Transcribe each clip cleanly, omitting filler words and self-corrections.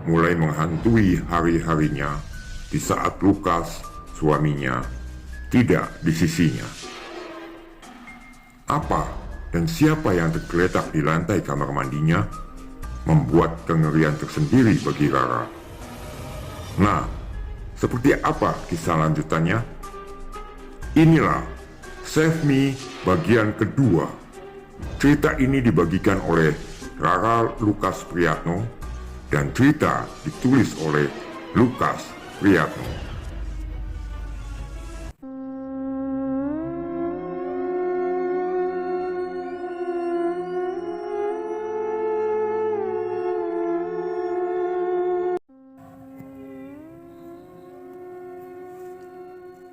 mulai menghantui hari-harinya di saat Lukas, suaminya, tidak di sisinya. Apa dan siapa yang tergeletak di lantai kamar mandinya membuat kengerian tersendiri bagi Rara. Nah, seperti apa kisah lanjutannya? Inilah Save Me bagian kedua. Cerita ini dibagikan oleh Rara Lukas Priyatno dan cerita ditulis oleh Lukas Priyatno.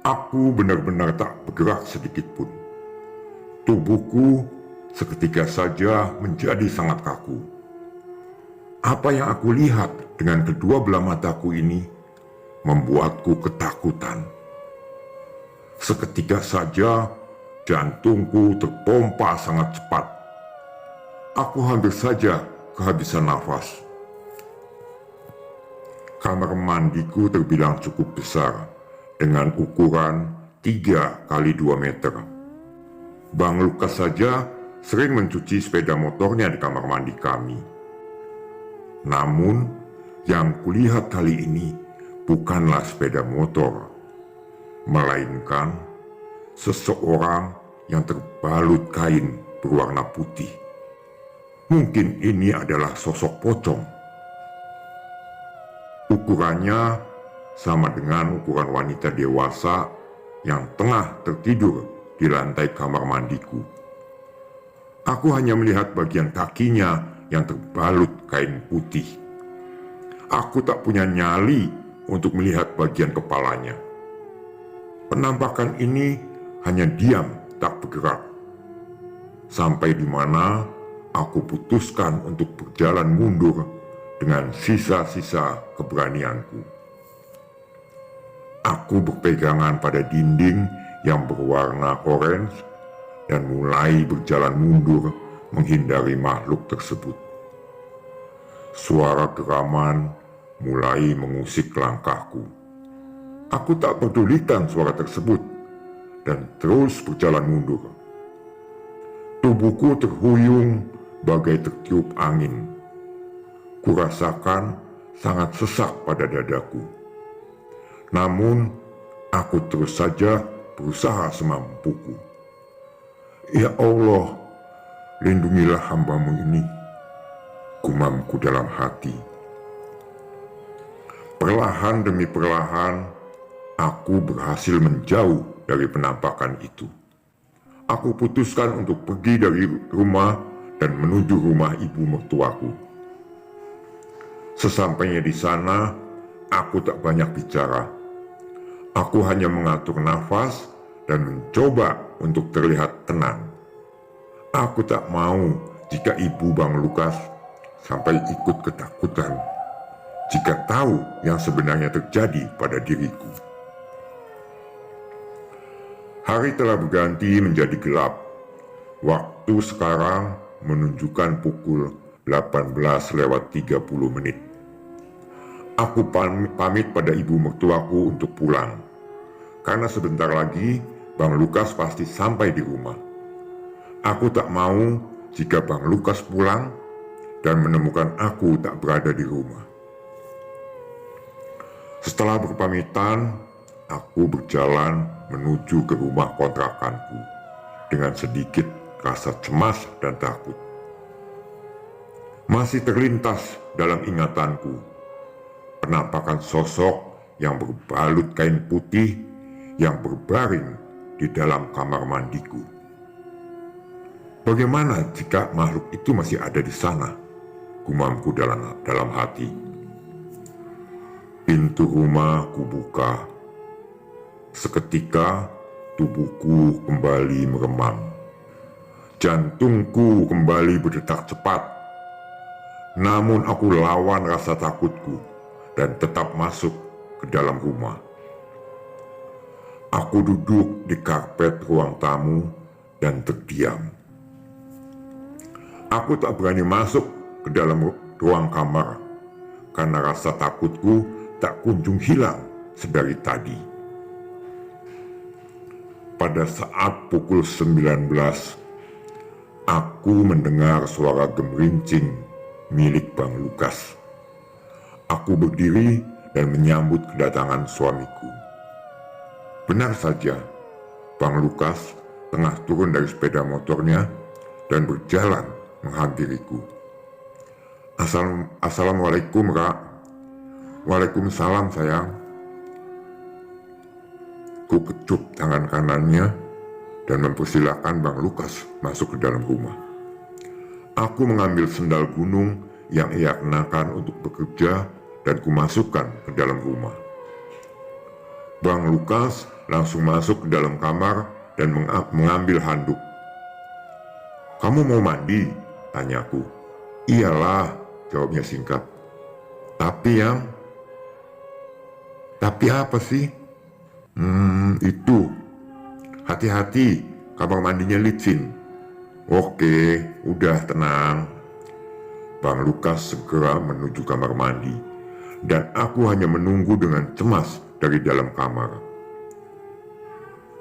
Aku benar-benar tak bergerak sedikit pun. Tubuhku seketika saja menjadi sangat kaku. Apa yang aku lihat dengan kedua belah mataku ini membuatku ketakutan. Seketika saja jantungku terpompa sangat cepat. Aku hampir saja kehabisan nafas. Kamar mandiku terbilang cukup besar dengan ukuran 3 kali 2 meter. Bang Lukas saja sering mencuci sepeda motornya di kamar mandi kami. Namun, yang kulihat kali ini bukanlah sepeda motor, melainkan seseorang yang terbalut kain berwarna putih. Mungkin ini adalah sosok pocong. Ukurannya sama dengan ukuran wanita dewasa yang tengah tertidur di lantai kamar mandiku. Aku hanya melihat bagian kakinya yang terbalut kain putih. Aku tak punya nyali untuk melihat bagian kepalanya. Penampakan ini hanya diam, tak bergerak. Sampai di mana aku putuskan untuk berjalan mundur dengan sisa-sisa keberanianku. Aku berpegangan pada dinding yang berwarna orange dan mulai berjalan mundur menghindari makhluk tersebut. Suara geraman mulai mengusik langkahku. Aku tak pedulikan suara tersebut dan terus berjalan mundur. Tubuhku terhuyung bagai tertiup angin. Kurasakan sangat sesak pada dadaku. Namun, aku terus saja berusaha semampuku. Ya Allah, lindungilah hamba-Mu ini, gumamku dalam hati. Perlahan demi perlahan, aku berhasil menjauh dari penampakan itu. Aku putuskan untuk pergi dari rumah dan menuju rumah ibu mertuaku. Sesampainya di sana, aku tak banyak bicara. Aku hanya mengatur nafas dan mencoba untuk terlihat tenang. Aku tak mau jika ibu Bang Lukas sampai ikut ketakutan jika tahu yang sebenarnya terjadi pada diriku. Hari telah berganti menjadi gelap. Waktu sekarang menunjukkan pukul 18:30. Aku pamit pada ibu mertuaku untuk pulang, karena sebentar lagi Bang Lukas pasti sampai di rumah. Aku tak mau jika Bang Lukas pulang dan menemukan aku tak berada di rumah. Setelah berpamitan, aku berjalan menuju ke rumah kontrakanku dengan sedikit rasa cemas dan takut. Masih terlintas dalam ingatanku penampakan sosok yang berbalut kain putih yang berbaring di dalam kamar mandiku. Bagaimana jika makhluk itu masih ada di sana? Gumamku dalam hati. Pintu rumah kubuka. Seketika tubuhku kembali meremang. Jantungku kembali berdetak cepat. Namun aku lawan rasa takutku dan tetap masuk ke dalam rumah. Aku duduk di karpet ruang tamu dan terdiam. Aku tak berani masuk ke dalam ruang kamar karena rasa takutku tak kunjung hilang sedari tadi. Pada saat pukul 19, aku mendengar suara gemerincing milik Bang Lukas. Aku berdiri dan menyambut kedatangan suamiku. Benar saja, Bang Lukas tengah turun dari sepeda motornya dan berjalan menghampiriku. Assalamualaikum, Kak. Waalaikumsalam, sayang. Ku kecup tangan kanannya dan mempersilahkan Bang Lukas masuk ke dalam rumah. Aku mengambil sendal gunung yang ia kenakan untuk bekerja dan kumasukkan ke dalam rumah. Bang Lukas langsung masuk ke dalam kamar dan mengambil handuk. "Kamu mau mandi?" tanyaku. "Iyalah," jawabnya singkat. Tapi apa sih? Itu. Hati-hati, kamar mandinya licin." "Oke, udah tenang." Bang Lukas segera menuju kamar mandi, dan aku hanya menunggu dengan cemas dari dalam kamar.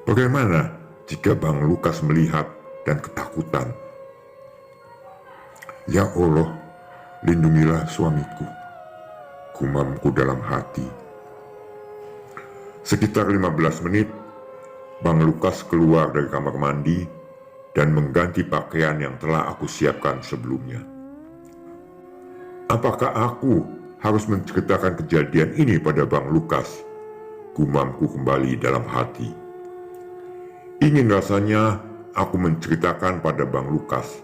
Bagaimana jika Bang Lukas melihat dan ketakutan? "Ya Allah, lindungilah suamiku," gumamku dalam hati. Sekitar 15 menit, Bang Lukas keluar dari kamar mandi dan mengganti pakaian yang telah aku siapkan sebelumnya. "Apakah aku harus menceritakan kejadian ini pada Bang Lukas?" gumamku kembali dalam hati. Ingin rasanya aku menceritakan pada Bang Lukas,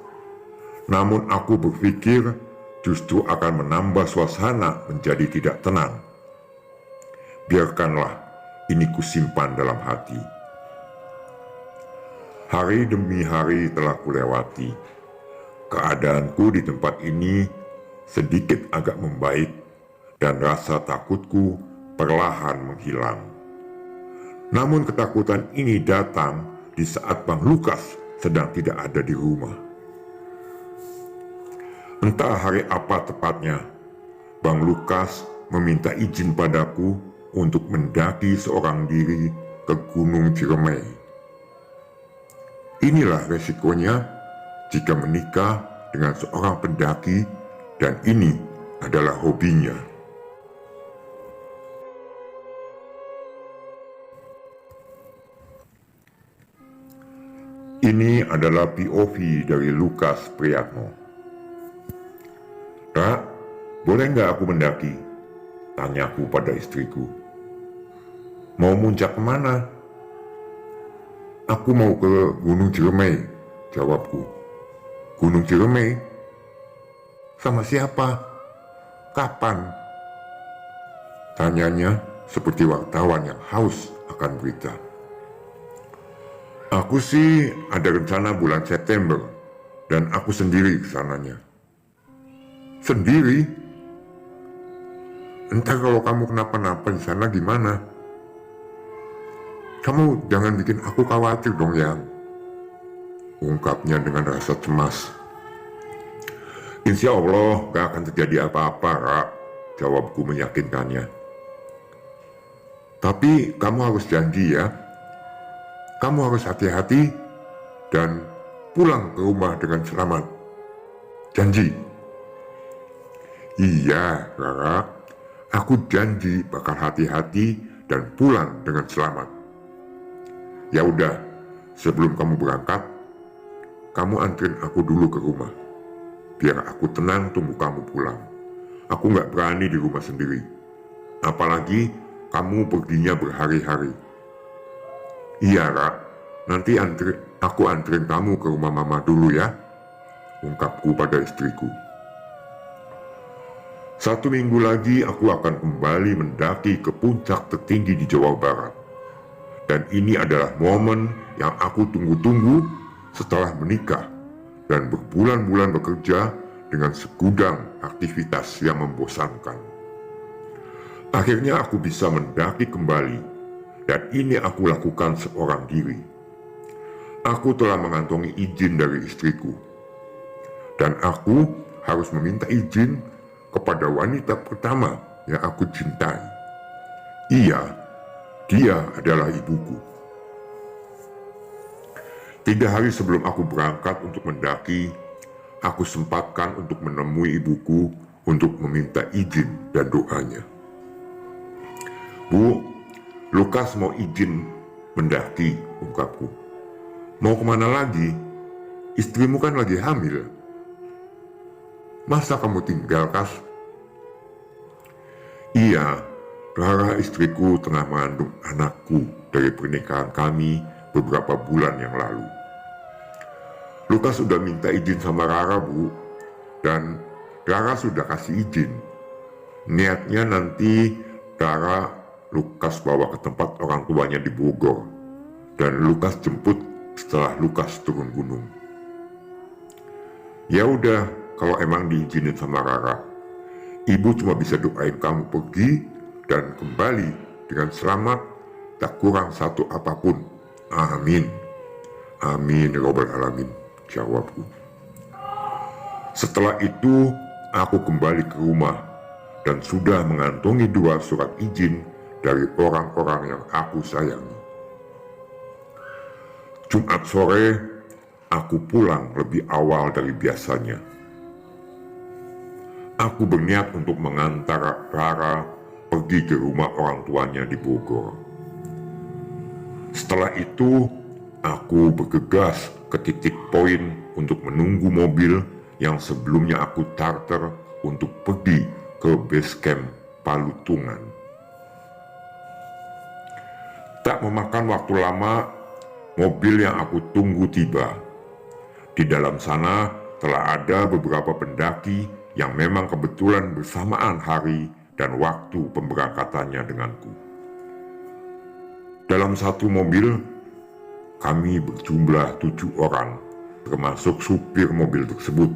namun aku berpikir justru akan menambah suasana menjadi tidak tenang. Biarkanlah ini kusimpan dalam hati. Hari demi hari telah kulewati. Keadaanku di tempat ini sedikit agak membaik dan rasa takutku perlahan menghilang. Namun ketakutan ini datang di saat Bang Lukas sedang tidak ada di rumah. Entah hari apa tepatnya, Bang Lukas meminta izin padaku untuk mendaki seorang diri ke Gunung Ciremai. Inilah resikonya jika menikah dengan seorang pendaki dan ini adalah hobinya. Ini adalah POV dari Lukas Priyatno. "Kak, boleh nggak aku mendaki?" tanyaku pada istriku. "Mau muncak kemana?" "Aku mau ke Gunung Ciremai," jawabku. "Gunung Ciremai? Sama siapa? Kapan?" tanyanya seperti wartawan yang haus akan berita. "Aku sih ada rencana bulan September dan aku sendiri kesananya." "Sendiri? Entar kalau kamu kenapa-napa di sana gimana? Kamu jangan bikin aku khawatir dong, Yang," ungkapnya dengan rasa cemas. "Insya Allah gak akan terjadi apa-apa, Kak," jawabku meyakinkannya. "Tapi kamu harus janji ya. Kamu harus hati-hati dan pulang ke rumah dengan selamat. Janji?" "Iya, Rara. Aku janji bakal hati-hati dan pulang dengan selamat." "Ya udah, sebelum kamu berangkat, kamu anterin aku dulu ke rumah. Biar aku tenang tunggu kamu pulang. Aku gak berani di rumah sendiri. Apalagi kamu perginya berhari-hari." "Iya, Kak. Nanti aku anterin kamu ke rumah mama dulu ya," ungkapku pada istriku. 1 minggu lagi aku akan kembali mendaki ke puncak tertinggi di Jawa Barat. Dan ini adalah momen yang aku tunggu-tunggu setelah menikah dan berbulan-bulan bekerja dengan segudang aktivitas yang membosankan. Akhirnya aku bisa mendaki kembali, dan ini aku lakukan seorang diri. Aku telah mengantongi izin dari istriku, dan aku harus meminta izin kepada wanita pertama yang aku cintai. Dia adalah ibuku. 3 hari sebelum aku berangkat untuk mendaki, aku sempatkan untuk menemui ibuku untuk meminta izin dan doanya. "Bu, Lukas mau izin mendaki," ungkapku. "Mau kemana lagi? Istrimu kan lagi hamil. Masa kamu tinggal, Kas?" "Iya, Rara istriku tengah mengandung anakku dari pernikahan kami beberapa bulan yang lalu. Lukas sudah minta izin sama Rara, Bu, dan Rara sudah kasih izin. Niatnya nanti Rara Lukas bawa ke tempat orang tuanya di Bogor, dan Lukas jemput setelah Lukas turun gunung." "Ya udah, kalau emang diizinin sama Rara, Ibu cuma bisa doain kamu pergi dan kembali dengan selamat, tak kurang satu apapun. Amin. Amin ya Rabbal Alamin," jawabku. Setelah itu, aku kembali ke rumah dan sudah mengantongi 2 surat izin dari orang-orang yang aku sayangi. Jumat sore, aku pulang lebih awal dari biasanya. Aku berniat untuk mengantar Rara pergi ke rumah orang tuanya di Bogor. Setelah itu, aku bergegas ke titik poin untuk menunggu mobil yang sebelumnya aku charter untuk pergi ke base camp Palutungan. Tak memakan waktu lama, mobil yang aku tunggu tiba. Di dalam sana telah ada beberapa pendaki yang memang kebetulan bersamaan hari dan waktu pemberangkatannya denganku. Dalam satu mobil, kami berjumlah 7 orang, termasuk supir mobil tersebut.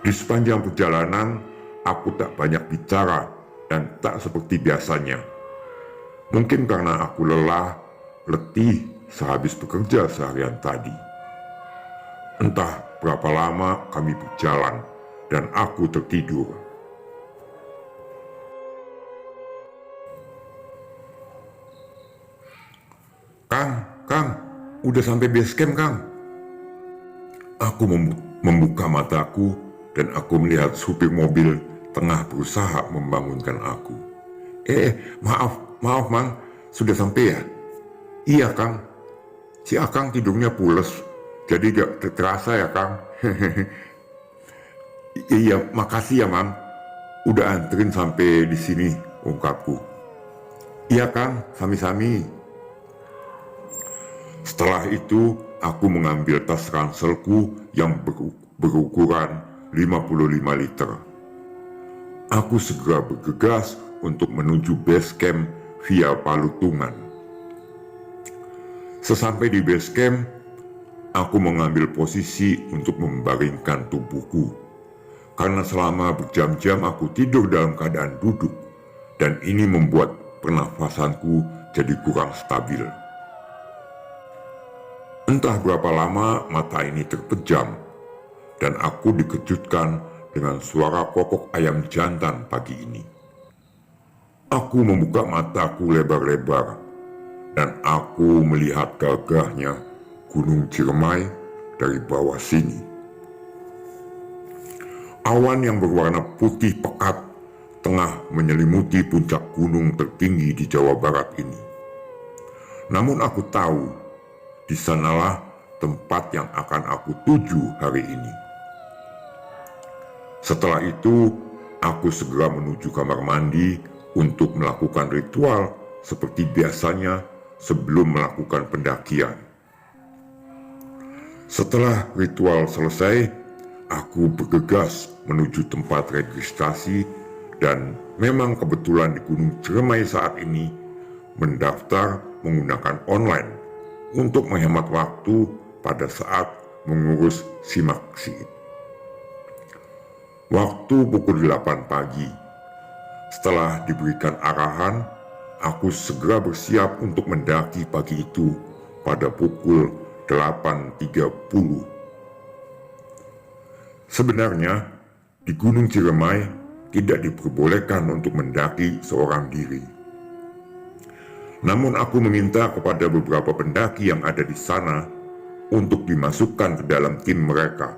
Di sepanjang perjalanan, aku tak banyak bicara dan tak seperti biasanya. Mungkin karena aku lelah, letih sehabis bekerja seharian tadi. Entah berapa lama kami berjalan dan aku tertidur. Kang, udah sampai base camp, Kang." Aku membuka mataku dan aku melihat supir mobil tengah berusaha membangunkan aku. Maaf, Mang, sudah sampai ya?" "Iya, Kang. Si Akang tidurnya pules, jadi gak terasa ya, Kang." "Iya, makasih ya, Mang. Udah anterin sampai di sini," ungkapku. "Iya, Kang, sami-sami." Setelah itu, aku mengambil tas ranselku yang berukuran 55 liter. Aku segera bergegas untuk menuju base camp via Palutungan. Sesampai di base camp, aku mengambil posisi untuk membaringkan tubuhku, karena selama berjam-jam aku tidur dalam keadaan duduk, dan ini membuat pernafasanku jadi kurang stabil. Entah berapa lama mata ini terpejam, dan aku dikejutkan dengan suara kokok ayam jantan pagi ini. Aku membuka mataku lebar-lebar, dan aku melihat gagahnya Gunung Ciremai dari bawah sini. Awan yang berwarna putih pekat tengah menyelimuti puncak gunung tertinggi di Jawa Barat ini. Namun aku tahu, di sanalah tempat yang akan aku tuju hari ini. Setelah itu, aku segera menuju kamar mandi untuk melakukan ritual seperti biasanya sebelum melakukan pendakian. Setelah ritual selesai, aku bergegas menuju tempat registrasi dan memang kebetulan di Gunung Ciremai saat ini mendaftar menggunakan online untuk menghemat waktu pada saat mengurus simaksi. Waktu pukul 8 pagi. Setelah diberikan arahan, aku segera bersiap untuk mendaki pagi itu pada pukul 8.30. Sebenarnya, di Gunung Ciremai tidak diperbolehkan untuk mendaki seorang diri. Namun aku meminta kepada beberapa pendaki yang ada di sana untuk dimasukkan ke dalam tim mereka.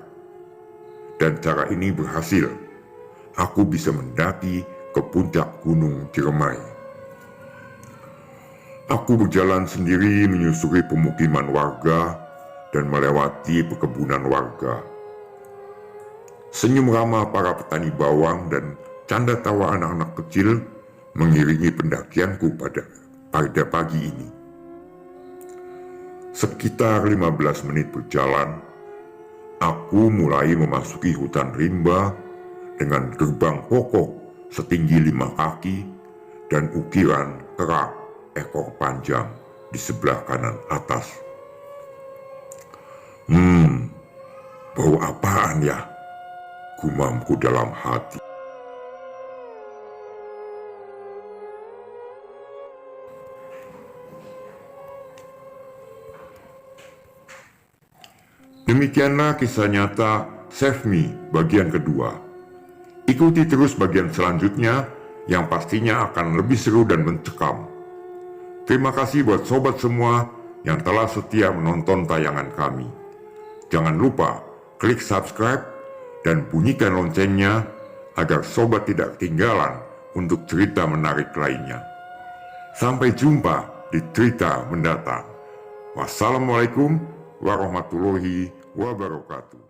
Dan cara ini berhasil. Aku bisa mendaki ke puncak Gunung Ciremai. Aku berjalan sendiri menyusuri pemukiman warga dan melewati perkebunan warga. Senyum ramah para petani bawang dan canda tawa anak-anak kecil mengiringi pendakianku pada pagi ini. Sekitar 15 menit berjalan, aku mulai memasuki hutan rimba dengan gerbang kokoh setinggi 5 kaki dan ukiran kerak ekor panjang di sebelah kanan atas. Bau apaan ya? Gumamku dalam hati. Demikianlah kisah nyata Save Me bagian kedua. Ikuti terus bagian selanjutnya yang pastinya akan lebih seru dan mencekam. Terima kasih buat sobat semua yang telah setia menonton tayangan kami. Jangan lupa klik subscribe dan bunyikan loncengnya agar sobat tidak ketinggalan untuk cerita menarik lainnya. Sampai jumpa di cerita mendatang. Wassalamualaikum warahmatullahi wabarakatuh.